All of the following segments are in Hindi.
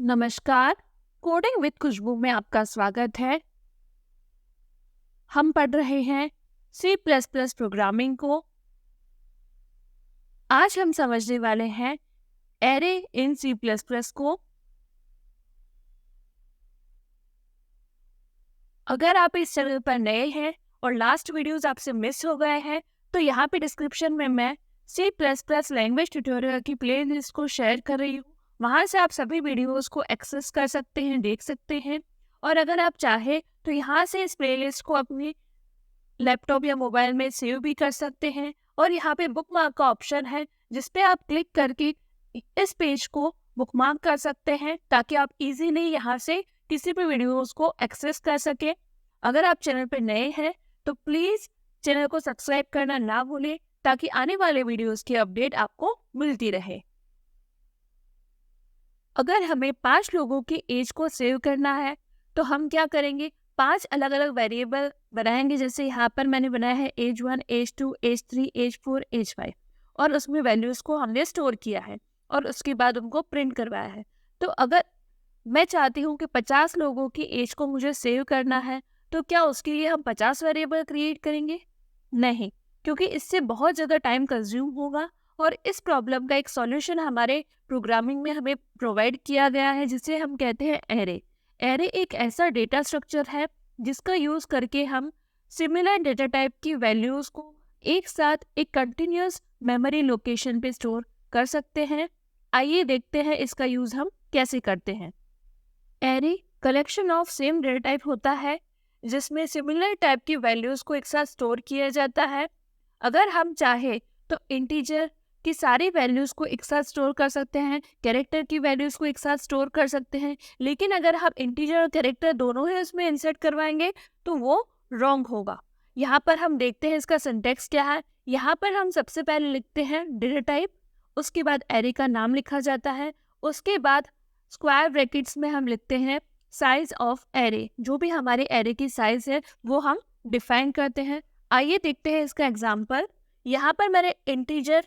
नमस्कार। कोडिंग विद खुशबू में आपका स्वागत है। हम पढ़ रहे हैं सी प्लस प्लस प्रोग्रामिंग को। आज हम समझने वाले हैं array in C plus plus को। अगर आप इस चैनल पर नए हैं और लास्ट वीडियोस आपसे मिस हो गए हैं तो यहाँ पे डिस्क्रिप्शन में मैं C plus plus language tutorial की प्लेलिस्ट को शेयर कर रही हूँ। वहाँ से आप सभी वीडियोस को एक्सेस कर सकते हैं, देख सकते हैं। और अगर आप चाहें तो यहाँ से इस प्लेलिस्ट को अपनी लैपटॉप या मोबाइल में सेव भी कर सकते हैं। और यहाँ पे बुकमार्क का ऑप्शन है जिस पे आप क्लिक करके इस पेज को बुकमार्क कर सकते हैं ताकि आप इजीली यहाँ से किसी भी वीडियोस को एक्सेस कर सके। अगर आप चैनल पर नए हैं तो प्लीज चैनल को सब्सक्राइब करना ना भूलें ताकि आने वाले वीडियोस की अपडेट आपको मिलती रहे। अगर हमें 5 लोगों की एज को सेव करना है तो हम क्या करेंगे, 5 अलग अलग वेरिएबल बनाएंगे। जैसे यहाँ पर मैंने बनाया है age 1, age 2, age 3, age 4, age 5 और उसमें वैल्यूज को हमने स्टोर किया है और उसके बाद उनको प्रिंट करवाया है। तो अगर मैं चाहती हूँ कि 50 लोगों की एज को मुझे सेव करना है तो क्या उसके लिए हम 50 वेरिएबल क्रिएट करेंगे? नहीं, क्योंकि इससे बहुत ज़्यादा टाइम कंज्यूम होगा। और इस प्रॉब्लम का एक सॉल्यूशन हमारे प्रोग्रामिंग में हमें प्रोवाइड किया गया है जिसे हम कहते हैं एरे। एरे एक ऐसा डेटा स्ट्रक्चर है जिसका यूज़ करके हम सिमिलर डेटा टाइप की वैल्यूज़ को एक साथ एक कंटिन्यूस मेमोरी लोकेशन पे स्टोर कर सकते हैं। आइए देखते हैं इसका यूज़ हम कैसे करते हैं। Array collection of same data type होता है जिसमें सिमिलर टाइप की वैल्यूज़ को एक साथ स्टोर किया जाता है। अगर हम चाहे तो इंटीजर की सारी वैल्यूज़ को एक साथ स्टोर कर सकते हैं, कैरेक्टर की वैल्यूज़ को एक साथ स्टोर कर सकते हैं। लेकिन अगर हम इंटीजर और कैरेक्टर दोनों ही उसमें इंसर्ट करवाएंगे तो वो रॉन्ग होगा। यहाँ पर हम देखते हैं इसका सिंटैक्स क्या है। यहाँ पर हम सबसे पहले लिखते हैं डेटा टाइप, उसके बाद एरे का नाम लिखा जाता है, उसके बाद स्क्वायर ब्रैकेट्स में हम लिखते हैं साइज ऑफ एरे। जो भी हमारे एरे की साइज है वो हम डिफाइन करते हैं। आइए देखते हैं इसका एग्जाम्पल। यहाँ पर मैंने इंटीजर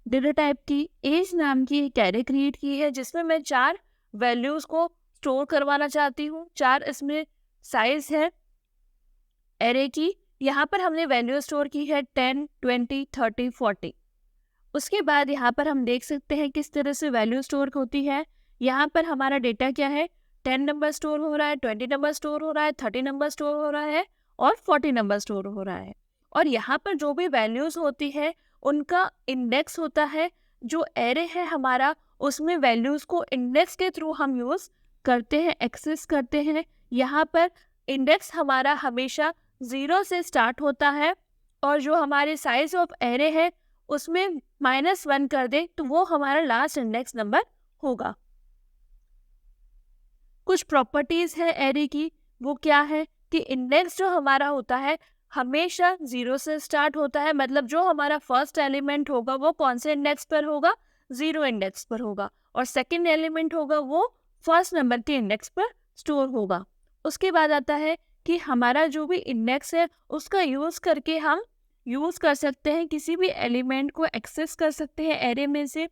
डेटा टाइप की एज नाम की एक एरे क्रिएट की है जिसमें मैं 4 वैल्यूज को स्टोर करवाना चाहती हूँ। 4 इसमें साइज है एरे की। यहाँ पर हमने वैल्यू स्टोर की है 10, 20, 30, 40। उसके बाद यहाँ पर हम देख सकते हैं किस तरह से वैल्यू स्टोर होती है। यहाँ पर हमारा डेटा क्या है, 10 नंबर स्टोर हो रहा है, 20 नंबर स्टोर हो रहा है, 30 नंबर स्टोर हो रहा है और 40 नंबर स्टोर हो रहा है। और यहाँ पर जो भी वैल्यूज होती है उनका इंडेक्स होता है। जो एरे है हमारा उसमें वैल्यूज को इंडेक्स के थ्रू हम यूज करते हैं, एक्सेस करते हैं। यहाँ पर इंडेक्स हमारा हमेशा 0 से स्टार्ट होता है और जो हमारे साइज ऑफ एरे है उसमें -1 कर दे तो वो हमारा लास्ट इंडेक्स नंबर होगा। कुछ प्रॉपर्टीज है एरे की, वो क्या है कि इंडेक्स जो हमारा होता है हमेशा 0 से स्टार्ट होता है। मतलब जो हमारा फर्स्ट एलिमेंट होगा वो कौन से इंडेक्स पर होगा, 0 इंडेक्स पर होगा। और सेकंड एलिमेंट होगा वो फर्स्ट नंबर के इंडेक्स पर स्टोर होगा। उसके बाद आता है कि हमारा जो भी इंडेक्स है उसका यूज़ करके हम यूज़ कर सकते हैं, किसी भी एलिमेंट को एक्सेस कर सकते हैं एरे में से।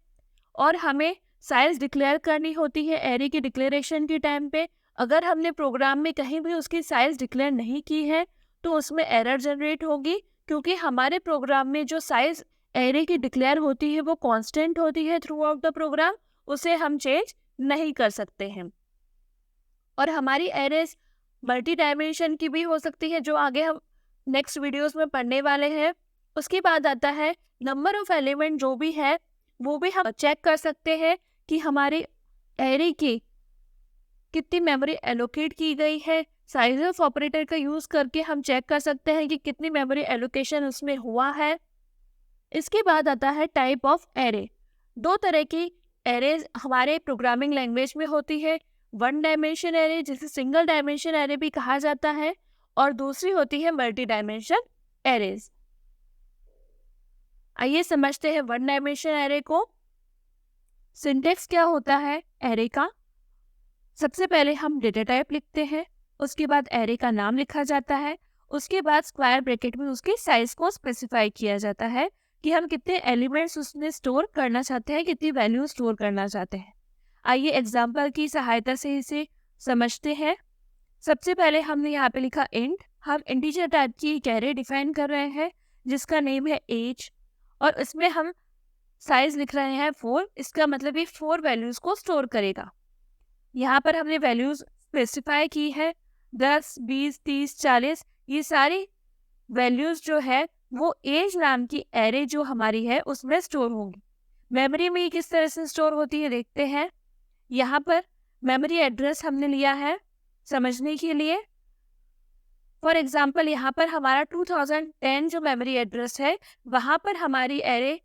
और हमें साइज डिक्लेयर करनी होती है एरे की डिक्लेरेशन के टाइम पे। अगर हमने प्रोग्राम में कहीं भी उसकी साइज डिक्लेयर नहीं की है तो उसमें एरर जनरेट होगी, क्योंकि हमारे प्रोग्राम में जो साइज एरे की डिक्लेयर होती है वो कांस्टेंट होती है थ्रू आउट द प्रोग्राम, उसे हम चेंज नहीं कर सकते हैं। और हमारी एरेज मल्टी डायमेंशन की भी हो सकती है, जो आगे हम नेक्स्ट वीडियोस में पढ़ने वाले हैं। उसके बाद आता है नंबर ऑफ एलिमेंट, जो भी है वो भी हम चेक कर सकते हैं कि हमारे एरे की कितनी मेमोरी एलोकेट की गई है। साइज ऑफ ऑपरेटर का यूज करके हम चेक कर सकते हैं कि कितनी मेमोरी एलोकेशन उसमें हुआ है। इसके बाद आता है टाइप ऑफ एरे। 2 तरह की एरेज हमारे प्रोग्रामिंग लैंग्वेज में होती है। 1 डायमेंशन एरे जिसे सिंगल डायमेंशन एरे भी कहा जाता है और दूसरी होती है मल्टी डायमेंशन एरेज। आइए समझते हैं 1 डायमेंशन एरे को। सिंटेक्स क्या होता है एरे का। सबसे पहले हम डेटा टाइप लिखते हैं, उसके बाद एरे का नाम लिखा जाता है, उसके बाद स्क्वायर ब्रैकेट में उसकी साइज को स्पेसिफाई किया जाता है कि हम कितने एलिमेंट्स उसमें स्टोर करना चाहते हैं, कितनी वैल्यू स्टोर करना चाहते हैं। आइए एग्जाम्पल की सहायता से इसे समझते हैं। सबसे पहले हमने यहाँ पे लिखा इंट। हम इंटीजर टाइप की एक एरे डिफाइन कर रहे हैं जिसका नेम है एज, और इसमें हम साइज लिख रहे हैं 4। इसका मतलब ये 4 वैल्यूज को स्टोर करेगा। यहाँ पर हमने वैल्यूज स्पेसिफाई की है 10, 20, 30, 40। ये सारी वैल्यूज जो है वो एज नाम की एरे जो हमारी है उसमें स्टोर होंगी। मेमोरी में ये किस तरह से स्टोर होती है देखते हैं। यहाँ पर मेमोरी एड्रेस हमने लिया है समझने के लिए। फॉर एग्जाम्पल यहाँ पर हमारा 2010 जो मेमोरी एड्रेस है वहाँ पर हमारी एरे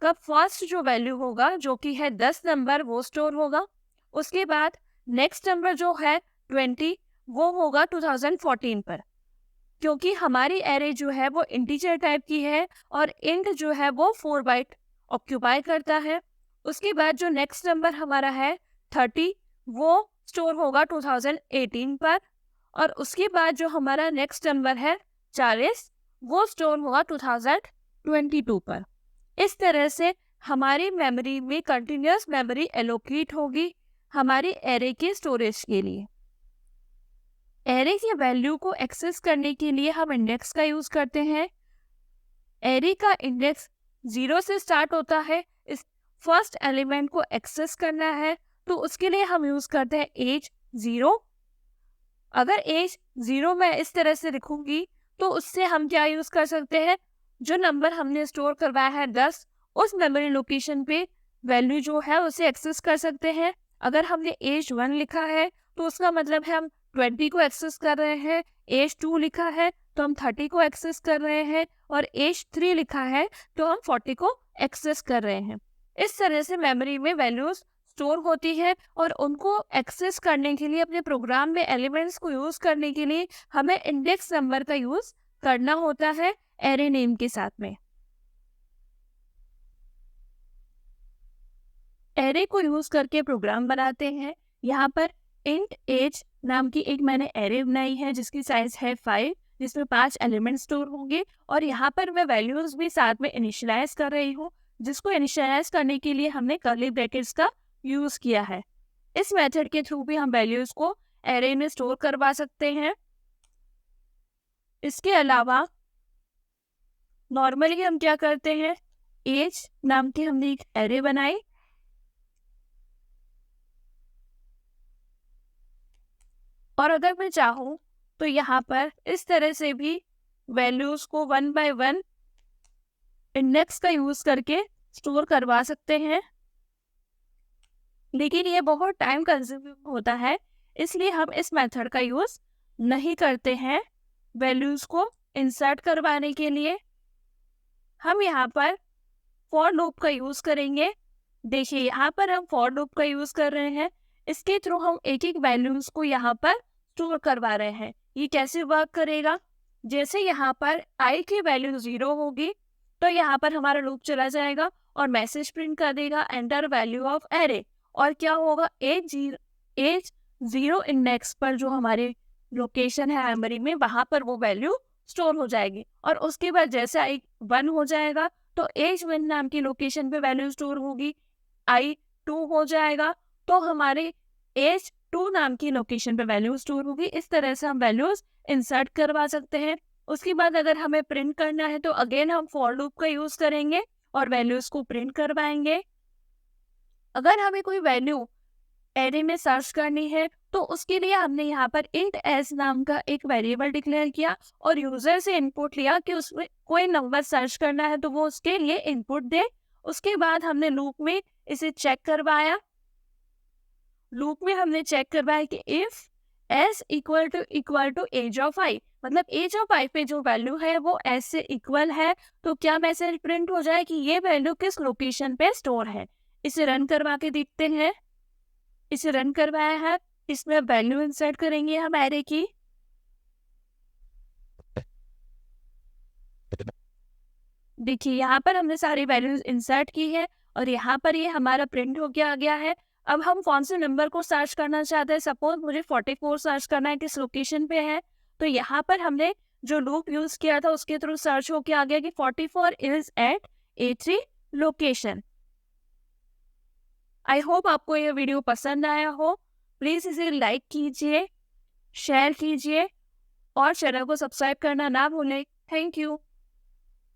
का फर्स्ट जो वैल्यू होगा जो कि है 10 नंबर वो स्टोर होगा। उसके बाद नेक्स्ट नंबर जो है 20 वो होगा 2014 पर, क्योंकि हमारी एरे जो है वो इंटीजर टाइप की है और इंट जो है वो 4 बाइट ऑक्यूपाई करता है। उसके बाद जो नेक्स्ट नंबर हमारा है 30 वो स्टोर होगा 2018 पर, और उसके बाद जो हमारा नेक्स्ट नंबर है 40 वो स्टोर होगा 2022 पर। इस तरह से हमारी मेमोरी में कंटिन्यूअस मेमोरी एलोकेट होगी हमारी एरे के स्टोरेज के लिए। एरे की वैल्यू को एक्सेस करने के लिए हम इंडेक्स का यूज करते हैं। एरे का इंडेक्स 0 से स्टार्ट होता है। इस फर्स्ट एलिमेंट को एक्सेस करना है तो उसके लिए हम यूज करते हैं एज 0। अगर एज 0 मैं इस तरह से लिखूंगी तो उससे हम क्या यूज कर सकते हैं, जो नंबर हमने स्टोर करवाया है 10 उस मेमोरी लोकेशन पे वैल्यू जो है उसे एक्सेस कर सकते हैं। अगर हमने एज 1 लिखा है तो उसका मतलब है हम 20 को एक्सेस कर रहे हैं। एज 2 लिखा है तो हम 30 को एक्सेस कर रहे हैं, और एज 3 लिखा है तो हम 40 को एक्सेस कर रहे हैं। इस तरह से मेमोरी में वैल्यूज स्टोर होती है, और उनको एक्सेस करने के लिए अपने प्रोग्राम में एलिमेंट्स को यूज करने के लिए हमें इंडेक्स नंबर का यूज करना होता है एरे नेम के साथ में। एरे को यूज करके प्रोग्राम बनाते हैं। यहाँ पर इंट एज नाम की एक मैंने एरे बनाई है जिसकी साइज है 5, जिसमें 5 एलिमेंट स्टोर होंगे, और यहाँ पर मैं वैल्यूज भी साथ में इनिशियलाइज कर रही हूँ, जिसको इनिशियलाइज करने के लिए हमने कर्ली ब्रैकेट्स का यूज किया है। इस मेथड के थ्रू भी हम वैल्यूज को एरे में स्टोर करवा सकते हैं। इसके अलावा नॉर्मली हम क्या करते हैं, एज नाम की हमने एक एरे बनाई, और अगर मैं चाहूँ तो यहाँ पर इस तरह से भी वैल्यूज को 1 बाय 1 इंडेक्स का यूज करके स्टोर करवा सकते हैं, लेकिन ये बहुत टाइम कंज्यूमिंग होता है, इसलिए हम इस मेथड का यूज नहीं करते हैं। वैल्यूज को इंसर्ट करवाने के लिए हम यहाँ पर फॉर लूप का यूज करेंगे। देखिए यहाँ पर हम फॉर लूप का यूज कर रहे हैं, इसके थ्रू हम एक एक वैल्यूज को यहाँ पर स्टोर करवा रहे हैं। ये कैसे वर्क करेगा, जैसे यहाँ पर i की वैल्यू 0 होगी तो यहाँ पर हमारा लूप चला जाएगा और मैसेज प्रिंट कर देगा एंटर वैल्यू ऑफ एरे, और क्या होगा एज 0 इंडेक्स पर जो हमारे लोकेशन है मेमोरी में वहां पर वो वैल्यू स्टोर हो जाएगी। और उसके बाद जैसे i 1 हो जाएगा तो एज 1 नाम की लोकेशन पे वैल्यू स्टोर होगी। i 2 हो जाएगा तो हमारे एज 2 नाम की लोकेशन पे वैल्यू स्टोर होगी। इस तरह से हम वैल्यूज इंसर्ट करवा सकते हैं। उसके बाद अगर हमें प्रिंट करना है तो अगेन हम फॉर लूप का यूज करेंगे और वैल्यूज को प्रिंट करवाएंगे। अगर हमें कोई वैल्यू एरे में सर्च करनी है तो उसके लिए हमने यहाँ पर इंट एस नाम का एक वेरिएबल डिक्लेयर किया और यूजर से इनपुट लिया कि उसमें कोई नंबर सर्च करना है तो वो उसके लिए इनपुट दे। उसके बाद हमने लूप में इसे चेक करवाया। लूप में हमने चेक करवाया कि if s equal to age of i, मतलब एज ऑफ i पे जो वैल्यू है वो s से इक्वल है तो क्या मैसेज प्रिंट हो जाए कि ये वैल्यू किस लोकेशन पे स्टोर है। इसे रन करवा के देखते हैं। इसे रन करवाया है, इसमें वैल्यू इंसर्ट करेंगे हम एरे की। देखिए यहाँ पर हमने सारी वैल्यूज इंसर्ट की है और यहाँ पर ये हमारा प्रिंट हो गया है। अब हम कौन से नंबर को सर्च करना चाहते हैं, सपोज मुझे 44 सर्च करना है किस लोकेशन पे है, तो यहाँ पर हमने जो लूप यूज किया था उसके थ्रू सर्च होके आ गया कि 44 इज एट A3 लोकेशन। आई होप आपको ये वीडियो पसंद आया हो। प्लीज़ इसे लाइक कीजिए, शेयर कीजिए और चैनल को सब्सक्राइब करना ना भूलें। Thank you.